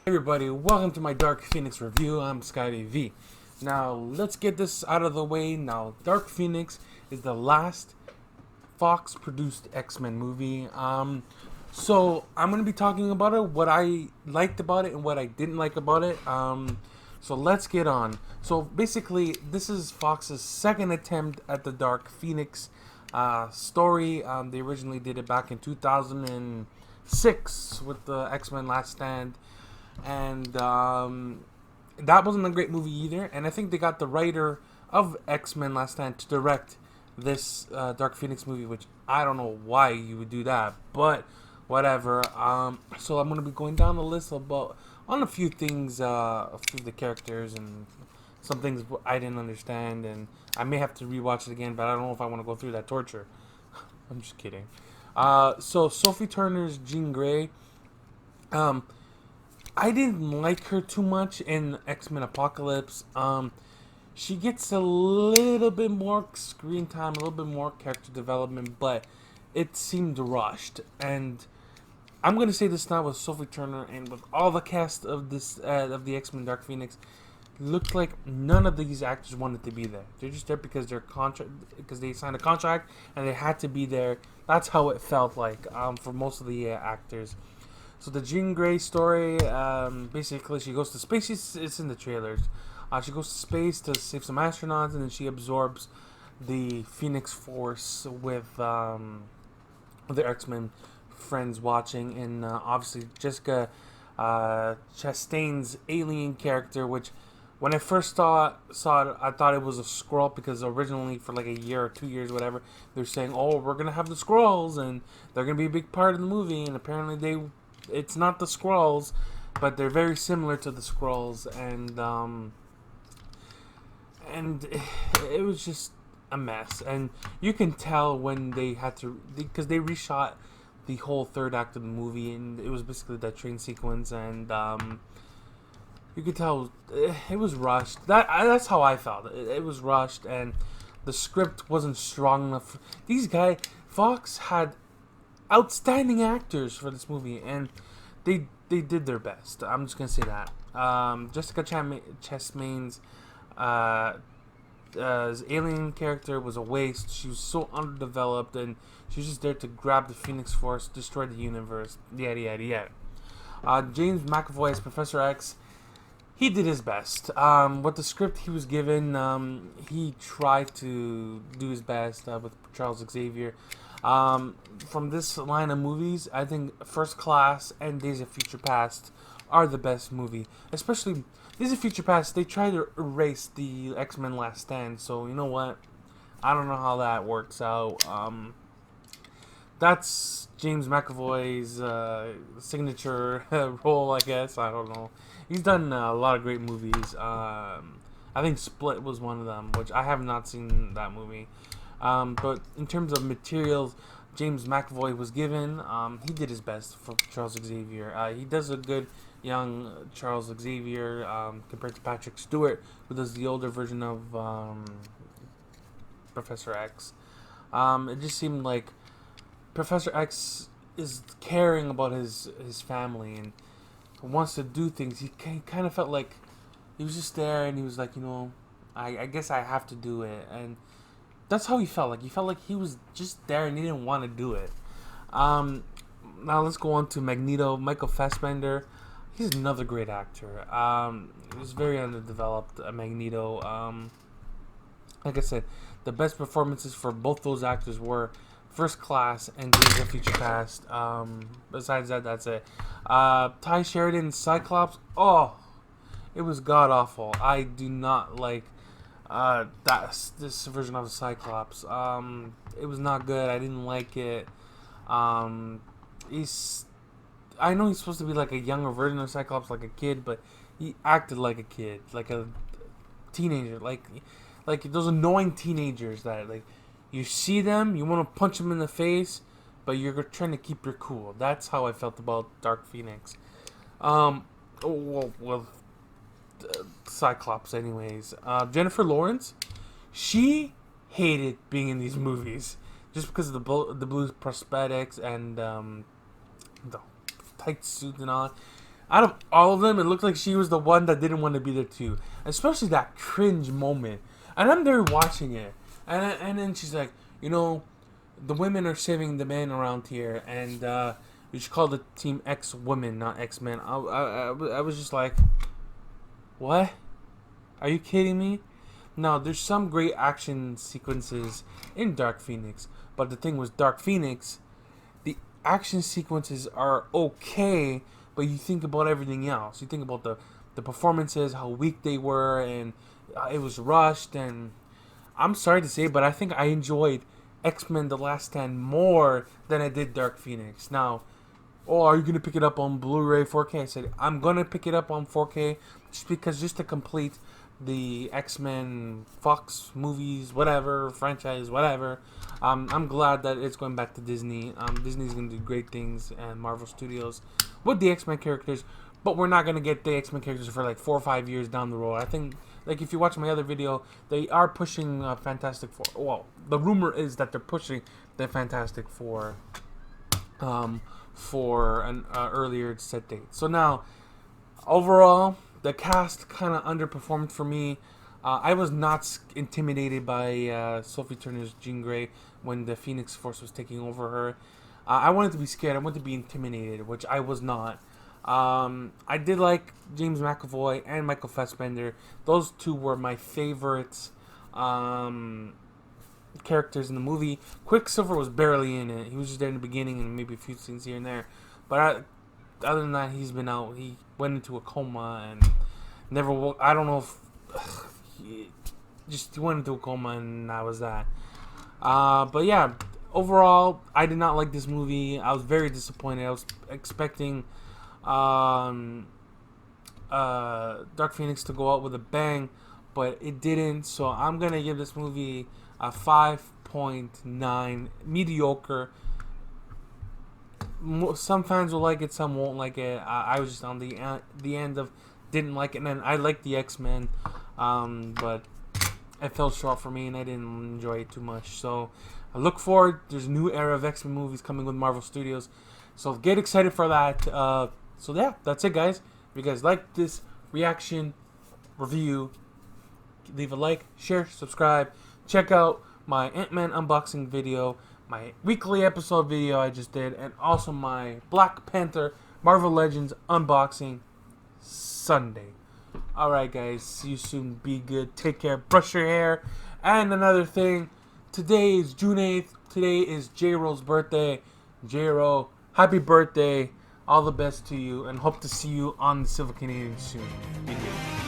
Everybody, welcome to my Dark Phoenix review. I'm Scotty V. Now, let's get this out of the way. Now, Dark Phoenix is the last Fox-produced X-Men movie. So I'm going to be talking about it, what I liked about it and what I didn't like about it. So let's get on. So basically, this is Fox's second attempt at the Dark Phoenix story. They originally did it back in 2006 with the X-Men Last Stand. And that wasn't a great movie either. And I think they got the writer of X-Men Last Stand to direct this Dark Phoenix movie, which I don't know why you would do that, but whatever. So I'm going to be going down the list on a few things, a few of the characters and some things I didn't understand. And I may have to rewatch it again, but I don't know if I want to go through that torture. I'm just kidding. So Sophie Turner's Jean Grey. I didn't like her too much in X-Men Apocalypse. She gets a little bit more screen time, a little bit more character development, but it seemed rushed. And I'm gonna say this now with Sophie Turner and with all the cast of this of the X-Men Dark Phoenix, looked like none of these actors wanted to be there. They're just there because because they signed a contract and they had to be there. That's how it felt like for most of the actors. So the Jean Grey story, basically she goes to space. It's in the trailers. She goes to space to save some astronauts, and then she absorbs the Phoenix Force with their X-Men friends watching. And obviously Jessica Chastain's alien character, which when I first saw it, I thought it was a Skrull, because originally for like a year or 2 years, whatever, they're saying, oh, we're going to have the Skrulls, and they're going to be a big part of the movie, and apparently it's not the Skrulls, but they're very similar to the Skrulls, and it was just a mess. And you can tell when they had to, because they reshot the whole third act of the movie, and it was basically that train sequence, and you could tell it was rushed. That's how I felt. It was rushed, and the script wasn't strong enough. These guys, Fox had outstanding actors for this movie, and they did their best. I'm just gonna say that. Jessica Chastain's alien character was a waste. She was so underdeveloped, and she was just there to grab the Phoenix Force, destroy the universe, yada yada yada. James McAvoy as Professor X, he did his best. With the script he was given, he tried to do his best with Charles Xavier. From this line of movies, I think First Class and Days of Future Past are the best movie. Especially Days of Future Past, they try to erase the X-Men Last Stand, so you know what? I don't know how that works out. That's James McAvoy's signature role, I guess. I don't know. He's done a lot of great movies. I think Split was one of them, which I have not seen that movie. But in terms of materials James McAvoy was given, he did his best for Charles Xavier. He does a good young Charles Xavier compared to Patrick Stewart, who does the older version of Professor X. It just seemed like Professor X is caring about his family and wants to do things. He kind of felt like he was just there, and he was like, I guess I have to do it. And that's how he felt like. He felt like he was just there and he didn't want to do it. Now let's go on to Magneto. Michael Fassbender. He's another great actor. He was very underdeveloped, Magneto. Like I said, the best performances for both those actors were First Class and Days of Future Past. Besides that, that's it. Ty Sheridan's Cyclops. Oh, it was god awful. I do not like this version of the Cyclops. It was not good. I didn't like it. I know he's supposed to be like a younger version of Cyclops, like a kid, but he acted like a kid, like a teenager, like those annoying teenagers that like you see them, you want to punch them in the face, but you're trying to keep your cool. That's how I felt about Dark Phoenix. Cyclops, anyways. Jennifer Lawrence, she hated being in these movies just because of the blue prosthetics and the tight suit and all. out of all of them, it looked like she was the one that didn't want to be there too. Especially that cringe moment. And I'm there watching it, and then she's like, you know, the women are saving the men around here, and you should call the team X Women, not X Men. I was just like, what? Are you kidding me? Now, there's some great action sequences in Dark Phoenix, but the thing with Dark Phoenix, the action sequences are okay, but you think about everything else. You think about the performances, how weak they were, and it was rushed. And I'm sorry to say, but I think I enjoyed X-Men The Last Stand more than I did Dark Phoenix. Now, oh, are you going to pick it up on Blu-ray 4K? I said, I'm going to pick it up on 4K just to complete the X-Men Fox movies, whatever, franchise, whatever. I'm glad that it's going back to Disney. Disney's going to do great things, and Marvel Studios with the X-Men characters, but we're not going to get the X-Men characters for like 4 or 5 years down the road. I think, like, if you watch my other video, they are pushing Fantastic Four. Well, the rumor is that they're pushing the Fantastic Four for an earlier set date. So now, overall, the cast kind of underperformed for me. I was not intimidated by Sophie Turner's Jean Grey when the Phoenix Force was taking over her. I wanted to be scared. I wanted to be intimidated, which I was not. I did like James McAvoy and Michael Fassbender. Those two were my favorites characters in the movie. Quicksilver was barely in it. He was just there in the beginning and maybe a few scenes here and there. But other than that, he's been out. He went into a coma and never woke. I don't know if he went into a coma and that was that. But yeah, overall, I did not like this movie. I was very disappointed. I was expecting Dark Phoenix to go out with a bang, but it didn't. So I'm gonna give this movie a 5.9, mediocre. Some fans will like it, some won't like it. I was just on the end of didn't like it, and then I liked the X-Men, but it fell short for me, and I didn't enjoy it too much. So I look forward. There's a new era of X-Men movies coming with Marvel Studios, so get excited for that. So yeah, that's it, guys. If you guys like this reaction review, leave a like, share, subscribe. Check out my Ant-Man unboxing video, my weekly episode video I just did, and also my Black Panther Marvel Legends unboxing Sunday. Alright, guys, see you soon. Be good. Take care. Brush your hair. And another thing, today is June 8th. Today is J-Ro's birthday. J-Ro, happy birthday. All the best to you, and hope to see you on the Civil Canadian soon. Be good.